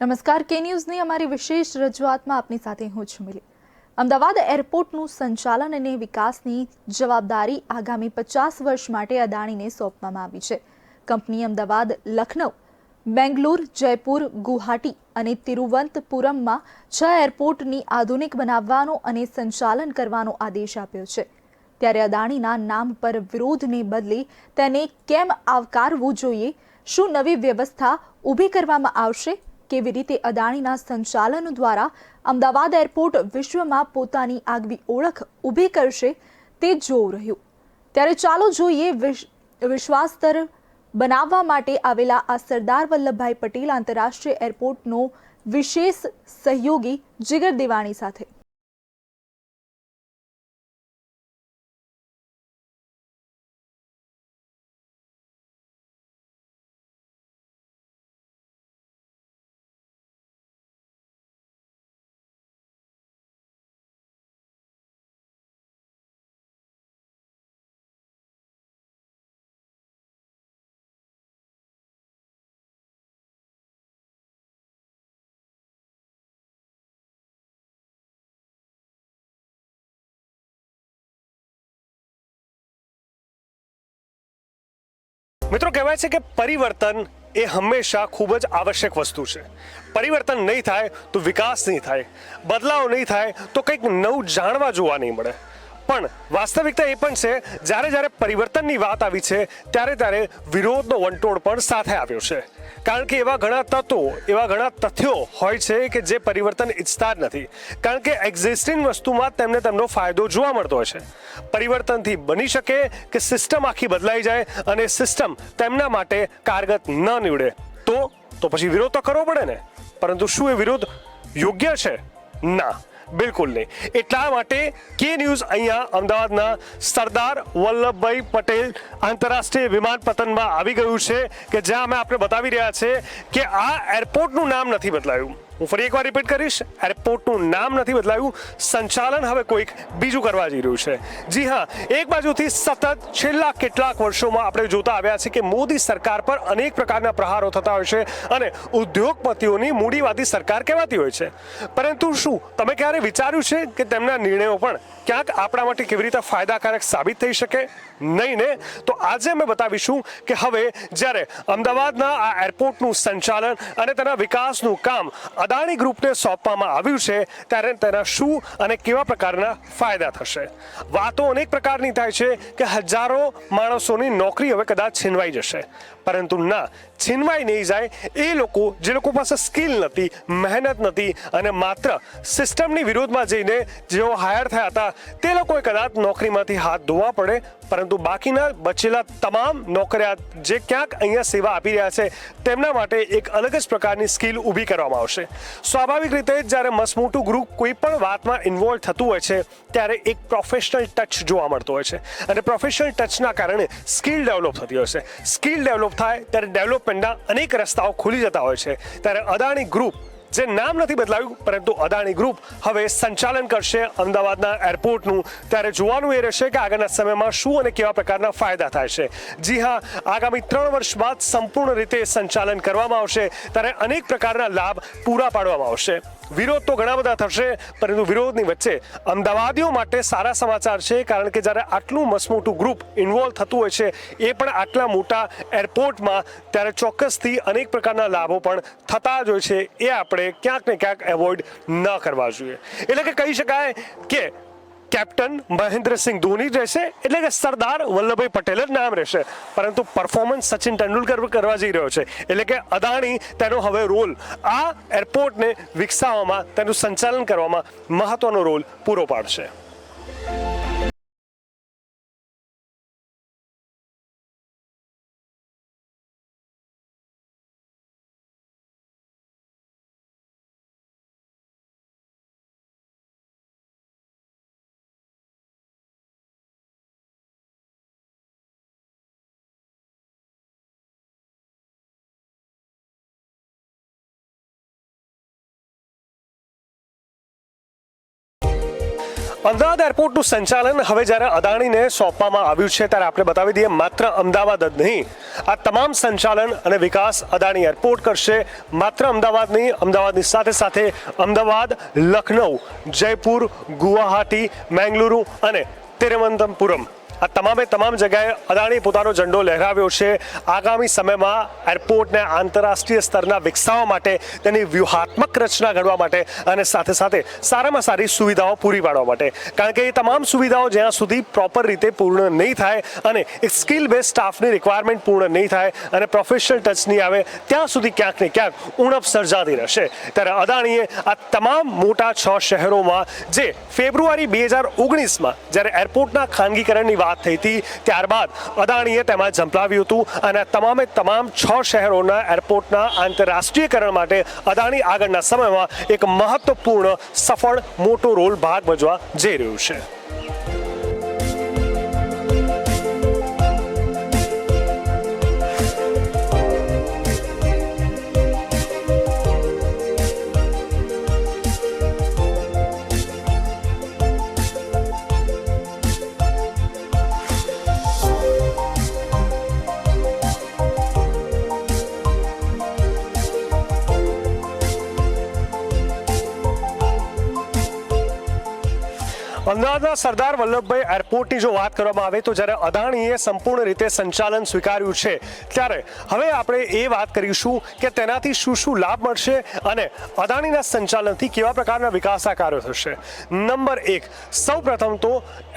નમસ્કાર, કે ન્યૂઝની અમારી વિશેષ રજૂઆતમાં આપની સાથે હું છું મિલી। અમદાવાદ એરપોર્ટનું સંચાલન અને વિકાસની જવાબદારી આગામી 50 વર્ષ માટે અદાણીને સોંપવામાં આવી છે। કંપની અમદાવાદ, લખનઉ, બેંગલુરુ, જયપુર, ગુવાહાટી અને તિરુવનંતપુરમમાં 6 એરપોર્ટની આધુનિક બનાવવાનો અને સંચાલન કરવાનો આદેશ આપ્યો છે। ત્યારે અદાણીના નામ પર વિરોધને બદલે તેને કેમ આવકારવું જોઈએ? શું નવી વ્યવસ્થા ઊભી કરવામાં આવશે? કેવી રીતે અદાણીના સંચાલન દ્વારા અમદાવાદ એરપોર્ટ વિશ્વમાં પોતાની આગવી ઓળખ ઊભી કરશે તે જોવું રહ્યું। ત્યારે ચાલો જોઈએ વિશ્વાસસ્તર બનાવવા માટે આવેલા આ સરદાર વલ્લભભાઈ પટેલ આંતરરાષ્ટ્રીય એરપોર્ટનો વિશેષ સહયોગી જીગર દેવાણી સાથે। મિત્રો, કહેવાય છે કે પરિવર્તન એ હંમેશા ખૂબ જ આવશ્યક વસ્તુ છે। પરિવર્તન નહીં થાય તો વિકાસ નહીં થાય, બદલાવ નહીં થાય તો કંઈક નવું જાણવા જોવા નહીં મળે। પણ વાસ્તવિકતા એ પણ છે, જ્યારે પરિવર્તનની વાત આવી છે ત્યારે વિરોધનો વંટોળ પણ સાથે આવ્યો છે। કારણ કે એવા ઘણા તત્વો, એવા ઘણા તથ્યો હોય છે કે જે પરિવર્તન ઈચ્છતા જ નથી, કારણ કે એક્ઝિસ્ટિંગ વસ્તુમાં તેમને તેમનો ફાયદો જોવા મળતો હોય છે। પરિવર્તનથી બની શકે કે સિસ્ટમ આખી બદલાઈ જાય અને સિસ્ટમ તેમના માટે કારગત ન નીવડે તો પછી વિરોધ તો કરવો પડે ને। પરંતુ શું એ વિરોધ યોગ્ય છે? ના, બિલકુલ નહીં। એટલા માટે કે ન્યૂઝ અહીંયા અમદાવાદના સરદાર વલ્લભભાઈ પટેલ આંતરરાષ્ટ્રીય વિમાનપત્તનમાં આવી ગયું છે કે જ્યાં અમે આપણે બતાવી રહ્યા છે કે આ એરપોર્ટનું નામ નથી બદલાયું। હું ફરી એકવાર રિપીટ કરીશ, એરપોર્ટનું નામ નથી બદલાયું, સંચાલન હવે કોઈક બીજું કરવા જઈ રહ્યું છે। જી હા, એક બાજુથી સતત છેલ્લા કેટલાક વર્ષોમાં આપણે જોતા આવ્યા છે કે મોદી સરકાર પર અનેક પ્રકારના પ્રહારો થતા હોય છે અને ઉદ્યોગપતિઓની મૂડીવાદી સરકાર કહેવાતી હોય છે। પરંતુ શું તમે ક્યારે વિચાર્યું છે કે તેમના નિર્ણયો પણ ક્યાંક આપણા માટે કેવી રીતે ફાયદાકારક સાબિત થઈ શકે? નહીં ને? તો આજે અમે બતાવીશું કે હવે જ્યારે અમદાવાદના આ એરપોર્ટનું સંચાલન અને તેના વિકાસનું કામ અદાણી ગ્રુપને સોંપવામાં આવ્યું છે ત્યારે તેના શું અને કેવા પ્રકારના ફાયદા થશે। વાતો અનેક પ્રકારની થાય છે કે હજારો માણસોની નોકરી હવે કદાચ છીનવાઈ જશે, પરંતુ ના, છીનવાઈ નહીં જાય। એ લોકો જે લોકો પાસે સ્કિલ નથી, મહેનત નથી અને માત્ર સિસ્ટમની વિરોધમાં જઈને જેઓ હાયર થયા હતા તે લોકોએ કદાચ નોકરીમાંથી હાથ ધોવા પડે, પરંતુ બાકીના બચેલા તમામ નોકરિયાત જે ક્યાંક અહીંયા સેવા આપી રહ્યા છે તેમના માટે એક અલગ જ પ્રકારની સ્કિલ ઊભી કરવામાં આવશે। સ્વાભાવિક રીતે જ્યારે મસમોટું ગ્રુપ કોઈ પણ વાતમાં ઇન્વોલ્વ થતું હોય છે ત્યારે એક પ્રોફેશનલ ટચ જોવા મળતો હોય છે અને પ્રોફેશનલ ટચના કારણે સ્કિલ ડેવલપ થતી હોય છે। સ્કિલ ડેવલપ થાય ત્યારે ડેવલપમેન્ટના અનેક રસ્તાઓ ખુલી જતા હોય છે। ત્યારે અદાણી ગ્રુપ, જે નામ નથી બદલાયું પરંતુ અદાણી ગ્રુપ હવે સંચાલન કરશે અમદાવાદના એરપોર્ટનું। ત્યારે જોવાનું એ રહેશે કે આગળના સમયમાં શું અને કેવા પ્રકારના ફાયદા થાય છે। જી હા, આગામી 3 વર્ષ બાદ સંપૂર્ણ રીતે સંચાલન કરવામાં આવશે ત્યારે અનેક પ્રકારના લાભ પૂરા પાડવામાં આવશે। વિરોધ તો ઘણા બધા થશે, પરંતુ વિરોધની વચ્ચે અમદાવાદીઓ માટે સારા સમાચાર છે, કારણ કે જ્યારે આટલું મસમોટું ગ્રુપ ઇન્વોલ્વ થતું હોય છે એ પણ આટલા મોટા એરપોર્ટમાં, ત્યારે ચોક્કસથી અનેક પ્રકારના લાભો પણ થતા જ હોય છે। એ આપણે ક્યાંક ને ક્યાંક એવોઇડ ન કરવા જોઈએ। એટલે કે કહી શકાય કે કેપ્ટન મહેન્દ્રસિંહ ધોની રહેશે, એટલે કે સરદાર વલ્લભભાઈ પટેલ જ નામ રહેશે, પરંતુ પરફોર્મન્સ સચિન તેંડુલકર કરવા જઈ રહ્યો છે। એટલે કે અદાણી તેનો હવે રોલ આ એરપોર્ટને વિકસાવવામાં, તેનું સંચાલન કરવામાં મહત્વનો રોલ પૂરો પાડશે। અમદાવાદ એરપોર્ટનું સંચાલન હવે જ્યારે અદાણીને સોંપવામાં આવ્યું છે ત્યારે આપણે બતાવી દઈએ માત્ર અમદાવાદ જ નહીં, આ તમામ સંચાલન અને વિકાસ અદાણી એરપોર્ટ કરશે. માત્ર અમદાવાદ નહીં, અમદાવાદની સાથે સાથે અમદાવાદ, લખનઉ, જયપુર, ગુવાહાટી, મેંગલુરુ અને તિરુવનંતપુરમ આ તમામે તમામ જગ્યાએ અદાણી પોતાનો ઝંડો લહેરાવ્યો છે. આગામી સમયમાં એરપોર્ટને આંતરરાષ્ટ્રીય સ્તરના વિકસાવવા માટે, તેની વ્યૂહાત્મક રચના ઘડવા માટે અને સાથે સાથે સારામાં સારી સુવિધાઓ પૂરી પાડવા માટે. કારણ કે એ તમામ સુવિધાઓ જ્યાં સુધી પ્રોપર રીતે પૂર્ણ નહીં થાય અને એક સ્કિલ બેઝ સ્ટાફની રિક્વાયરમેન્ટ પૂર્ણ નહીં થાય અને પ્રોફેશનલ ટચ નહીં આવે ત્યાં સુધી ક્યાંક ને ક્યાંક ઉણપ સર્જાતી રહેશે. ત્યારે અદાણીએ આ તમામ મોટા 6 શહેરોમાં જે ફેબ્રુઆરી 2019માં જ્યારે એરપોર્ટના ખાનગીકરણની વાત થઈ હતી ત્યારબાદ અદાણીએ તેમાં ઝંપલાવ્યું હતું અને તમામે તમામ 6 શહેરોના એરપોર્ટના આંતરરાષ્ટ્રીયકરણ માટે અદાણી આગળના સમયમાં એક મહત્વપૂર્ણ સફળ મોટો રોલ ભાગ ભજવા જઈ રહ્યું છે. અમદાવાદના સરદાર વલ્લભભાઈ એરપોર્ટની જો વાત કરવામાં આવે તો જ્યારે અદાણીએ સંપૂર્ણ રીતે સંચાલન સ્વીકાર્યું છે ત્યારે હવે આપણે એ વાત કરીશું કે તેનાથી શું શું લાભ મળશે અને અદાણીના સંચાલનથી કેવા પ્રકારના વિકાસના કાર્યો થશે. નંબર 1, સૌપ્રથમ તો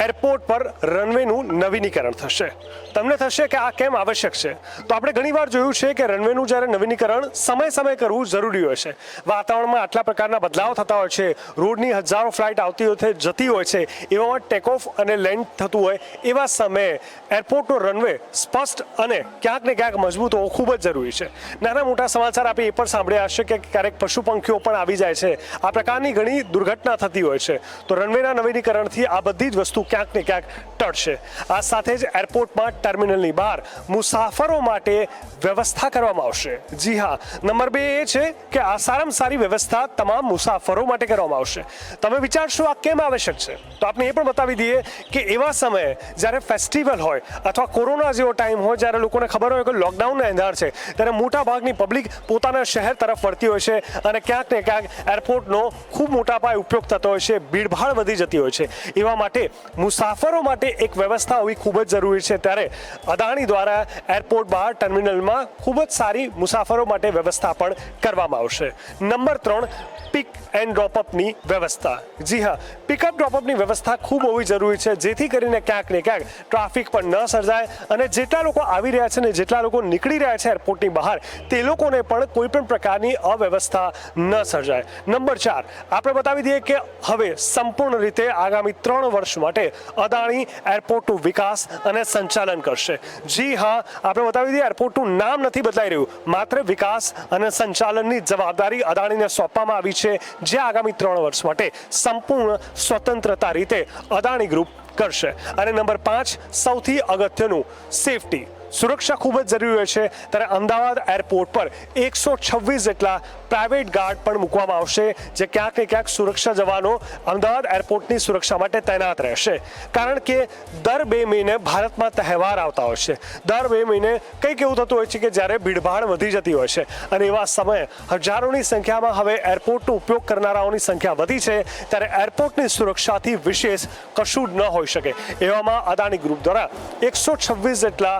એરપોર્ટ પર રનવેનું નવીનીકરણ થશે. તમને થશે કે આ કેમ આવશ્યક છે? તો આપણે ઘણીવાર જોયું છે કે રનવેનું જ્યારે નવીનીકરણ સમય કરવું જરૂરી હોય છે. વાતાવરણમાં આટલા પ્રકારના બદલાવ થતા હોય છે, રોડની હજારો ફ્લાઇટ આવતી હોય જતી હોય છે, એવામાં ટેક ઓફ અને લેન્ડ થતું હોય એવા સમયે એરપોર્ટનો રનવે સ્પષ્ટ અને ક્યાંક ને ક્યાંક મજબૂત હોવો ખૂબ જ જરૂરી છે. નાના મોટા સમાચાર આપણે એ પણ સાંભળ્યા હશે કે ક્યારેક પશુ પંખીઓ પણ આવી જાય છે. આ પ્રકારની ઘણી દુર્ઘટના થતી હોય છે. તો રનવેના નવીનીકરણથી આ બધી જ વસ્તુ ક્યાંક ને ક્યાંક ટળશે. આ સાથે જ એરપોર્ટમાં ટર્મિનલની બહાર મુસાફરો માટે વ્યવસ્થા કરવામાં આવશે. જી હા, નંબર 2 એ છે કે આ સારામાં સારી વ્યવસ્થા તમામ મુસાફરો માટે કરવામાં આવશે. તમે વિચારશો આ કેમ આવશ્યક છે? તો આપણે એ પણ બતાવી દઈએ કે એવા સમયે જ્યારે ફેસ્ટિવલ હોય અથવા કોરોના જેવો ટાઈમ હોય, જ્યારે લોકોને ખબર હોય કે લોકડાઉનના એંધાર છે, ત્યારે મોટા ભાગની પબ્લિક પોતાના શહેર તરફ વળતી હોય છે અને ક્યાંક ને ક્યાંક એરપોર્ટનો ખૂબ મોટા પાયે ઉપયોગ થતો હોય છે, ભીડભાડ વધી જતી હોય છે. એવા માટે મુસાફરો માટે એક વ્યવસ્થા હોવી ખૂબ જ જરૂરી છે. ત્યારે અદાણી દ્વારા એરપોર્ટ બહાર ટર્મિનલમાં ખૂબ જ સારી મુસાફરો માટે વ્યવસ્થા પણ કરવામાં આવશે. નંબર 3, પિક એન્ડ ડ્રોપઅપની વ્યવસ્થા. જી હા, પિકઅપ ડ્રોપઅપની વ્યવસ્થા ખૂબ હોવી જરૂરી છે, જેથી કરીને ક્યાંક ને ક્યાંક ટ્રાફિક પણ ન સર્જાય અને જેટલા લોકો આવી રહ્યા છે ને જેટલા લોકો નીકળી રહ્યા છે એરપોર્ટની બહાર, તે લોકોને પણ કોઈ પણ પ્રકારની અવ્યવસ્થા ન સર્જાય. નંબર 4, આપણે બતાવી દઈએ કે હવે સંપૂર્ણ રીતે આગામી 3 વર્ષ માટે અદાણી એરપોર્ટનું વિકાસ અને સંચાલન કરશે. જી હા, આપણે બતાવી દઈએ એરપોર્ટનું નામ નથી બદલાઈ રહ્યું, માત્ર વિકાસ અને સંચાલનની જવાબદારી અદાણીને સોંપવામાં આવી છે, જે આગામી 3 વર્ષ માટે સંપૂર્ણ સ્વતંત્રતા રીતે અદાણી ગ્રુપ કરશે. અને નંબર 5, સૌથી અગત્યનું, સેફટી. સુરક્ષા ખૂબ જ જરૂરી હોય છે. ત્યારે અમદાવાદ એરપોર્ટ પર 126 જેટલા પ્રાઇવેટ ગાર્ડ પણ મૂકવામાં આવશે, જે ક્યાંક ને ક્યાંક સુરક્ષા જવાનો અમદાવાદ એરપોર્ટની સુરક્ષા માટે તૈનાત રહેશે. કારણ કે દર 2 મહિને ભારતમાં તહેવાર આવતા હોય છે. દર 2 મહિને કંઈક એવું થતું હોય છે કે જ્યારે ભીડભાડ વધી જતી હોય છે અને એવા સમયે હજારોની સંખ્યામાં હવે એરપોર્ટનો ઉપયોગ કરનારાઓની સંખ્યા વધી છે. ત્યારે એરપોર્ટની સુરક્ષાથી વિશેષ કશું જ ન હોઈ શકે. એવામાં અદાણી ગ્રુપ દ્વારા 126 જેટલા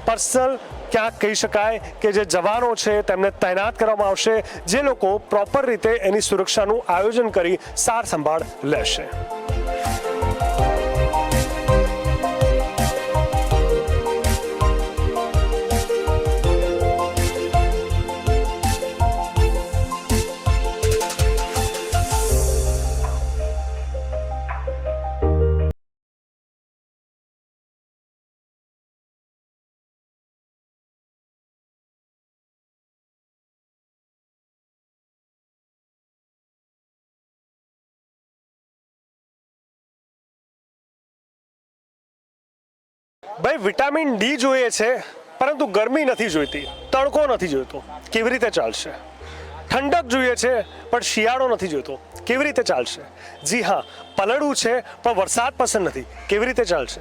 પર્સનલ, ક્યાંક કહી શકાય કે જે જવાનો છે તેમને તૈનાત કરવામાં આવશે, જે લોકો પ્રોપર રીતે એની સુરક્ષાનું આયોજન કરી સાર સંભાળ લેશે. ભાઈ, વિટામિન ડી જોઈએ છે પરંતુ ગરમી નથી જોઈતી, તડકો નથી જોઈતો. કેવી રીતે ચાલશે? ઠંડક જોઈએ છે પણ શિયાળો નથી જોઈતો, કેવી રીતે ચાલશે? જી હા, પલળવું છે પણ વરસાદ પસંદ નથી, કેવી રીતે ચાલશે?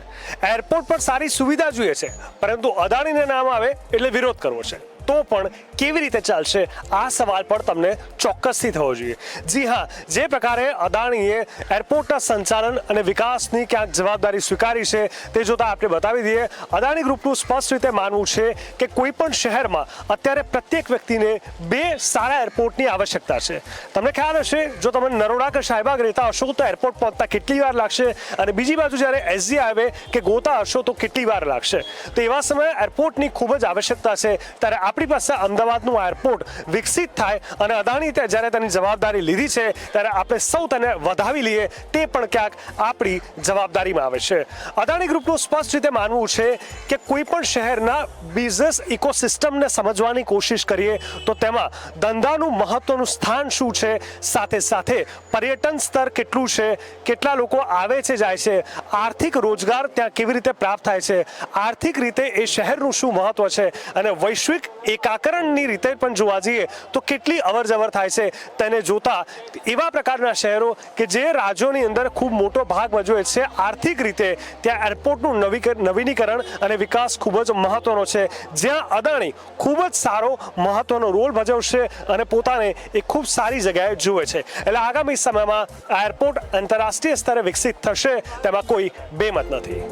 એરપોર્ટ પર સારી સુવિધા જોઈએ છે પરંતુ અદાણીને નામ આવે એટલે વિરોધ કરવો છે, તો પણ કેવી રીતે ચાલશે? આ સવાલ પણ તમને ચોક્કસથી થવો જોઈએ. જી હા, જે પ્રકારે અદાણીએ એરપોર્ટના સંચાલન અને વિકાસની ક્યાંક જવાબદારી સ્વીકારી છે તે જોતા આપણે બતાવી દઈએ. અદાણી ગ્રુપનું સ્પષ્ટ રીતે માનવું છે કે કોઈ પણ શહેરમાં અત્યારે પ્રત્યેક વ્યક્તિને 2 સારા એરપોર્ટની આવશ્યકતા છે. તમને ખ્યાલ હશે, જો તમે નરોડા કે શાહીબાગ રહેતા હશો તો એરપોર્ટ પહોંચતા કેટલી વાર લાગશે અને બીજી બાજુ જ્યારે એસજી હાઈવે કે ગોતા હશો તો કેટલી વાર લાગશે. તો એવા સમયે એરપોર્ટની ખૂબ જ આવશ્યકતા છે. ત્યારે આપણી પાસે અમદાવાદનું એરપોર્ટ વિકસિત થાય અને અદાણી જ્યારે તેની જવાબદારી લીધી છે ત્યારે આપણે સૌ તેને વધાવી લઈએ, તે પણ ક્યાંક આપણી જવાબદારીમાં આવે છે. અદાણી ગ્રુપનું સ્પષ્ટ રીતે માનવું છે કે કોઈ પણ શહેરના બિઝનેસ ઇકોસિસ્ટમને સમજવાની કોશિશ કરીએ તો તેમાં ધંધાનું મહત્વનું સ્થાન શું છે, સાથે સાથે પર્યટન સ્તર કેટલું છે, કેટલા લોકો આવે છે જાય છે, આર્થિક રોજગાર ત્યાં કેવી રીતે પ્રાપ્ત થાય છે, આર્થિક રીતે એ શહેરનું શું મહત્વ છે અને વૈશ્વિક એકાકરણની રીતે પણ જોવા જઈએ તો કેટલી અવરજવર થાય છે. તેને જોતા એવા પ્રકારના શહેરો કે જે રાજ્યોની અંદર ખૂબ મોટો ભાગ ભજવે છે આર્થિક રીતે, ત્યાં એરપોર્ટનું નવીનીકરણ અને વિકાસ ખૂબ જ મહત્વનો છે, જ્યાં અદાણી ખૂબ જ સારો મહત્વનો રોલ ભજવશે અને પોતાને એક ખૂબ સારી જગ્યાએ જુએ છે. એટલે આગામી સમયમાં આ એરપોર્ટ આંતરરાષ્ટ્રીય સ્તરે વિકસિત થશે તેમાં કોઈ બેમત નથી.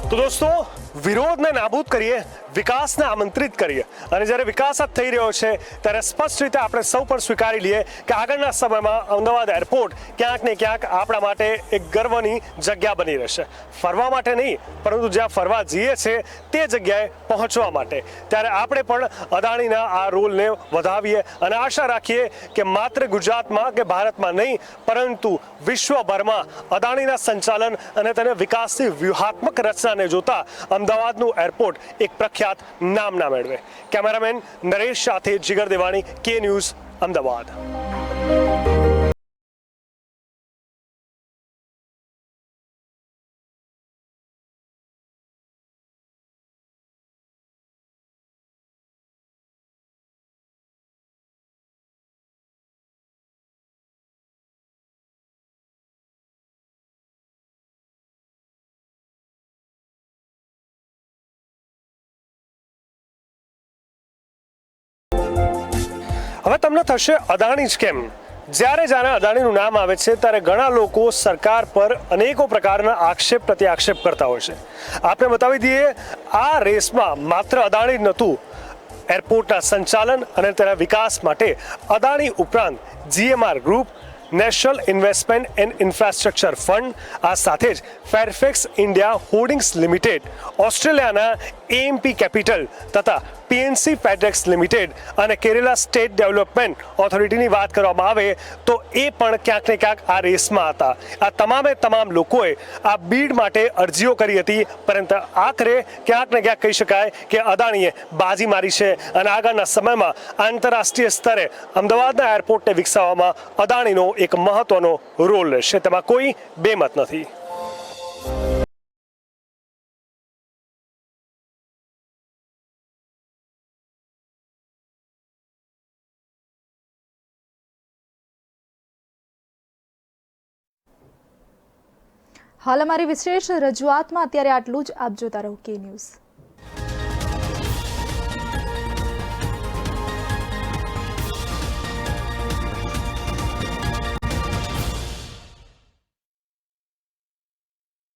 તો દોસ્તો, વિરોધને નાબૂદ કરીએ, વિકાસને આમંત્રિત કરીએ અને જ્યારે વિકાસ જ થઈ રહ્યો છે ત્યારે સ્પષ્ટ રીતે આપણે સૌ પણ સ્વીકારી લઈએ કે આગળના સમયમાં અમદાવાદ એરપોર્ટ ક્યાંક ને ક્યાંક આપણા માટે એક ગર્વની જગ્યા બની રહેશે. ફરવા માટે નહીં, પરંતુ જ્યાં ફરવા જઈએ છે તે જગ્યાએ પહોંચવા માટે. ત્યારે આપણે પણ અદાણીના આ રોલને વધાવીએ અને આશા રાખીએ કે માત્ર ગુજરાતમાં કે ભારતમાં નહીં, પરંતુ વિશ્વભરમાં અદાણીના સંચાલન અને તેને વિકાસની વ્યૂહાત્મક રચનાને જોતા અમદાવાદનું એરપોર્ટ એક પ્રખ્યાત નામના મેળવે. કેમેરામેન નરેશ સાથે જીગર દેવાણી, કે ન્યૂઝ, અમદાવાદ. હવે તમને થશે અદાણી જ કેમ? જ્યારે અદાણીનું નામ આવે છે ત્યારે ઘણા લોકો સરકાર પર અનેકો પ્રકારના આક્ષેપ પ્રત્યાક્ષેપ કરતા હોય છે. આપણે બતાવી દઈએ, આ રેસમાં માત્ર અદાણી જ નહોતું. એરપોર્ટના સંચાલન અને તેના વિકાસ માટે અદાણી ઉપરાંત GMR group, national investment and infrastructure fund, આ સાથે જ ફેરફેક્સ ઇન્ડિયા હોલ્ડિંગ્સ લિમિટેડ, ઓસ્ટ્રેલિયાના AMP કેપિટલ તથા PNC ફેડરેક્સ લિમિટેડ અને કેરેલા સ્ટેટ ડેવલપમેન્ટ ઓથોરિટીની વાત કરવામાં આવે તો એ પણ ક્યાંક ને ક્યાંક આ રેસમાં હતા. આ તમામ લોકોએ આ બીડ માટે અરજીઓ કરી હતી, પરંતુ આખરે ક્યાંક ને ક્યાંક કહી શકાય કે અદાણીએ બાજી મારી છે અને આગળના સમયમાં આંતરરાષ્ટ્રીય સ્તરે અમદાવાદના એરપોર્ટને વિકસાવવામાં અદાણીનો એક મહત્વનો રોલ રહેશે, તેમાં કોઈ બેમત નથી. હાલ અમારી વિશેષ રજૂઆતમાં અત્યારે આટલું જ. આપ જોતા રહો કે ન્યૂઝ.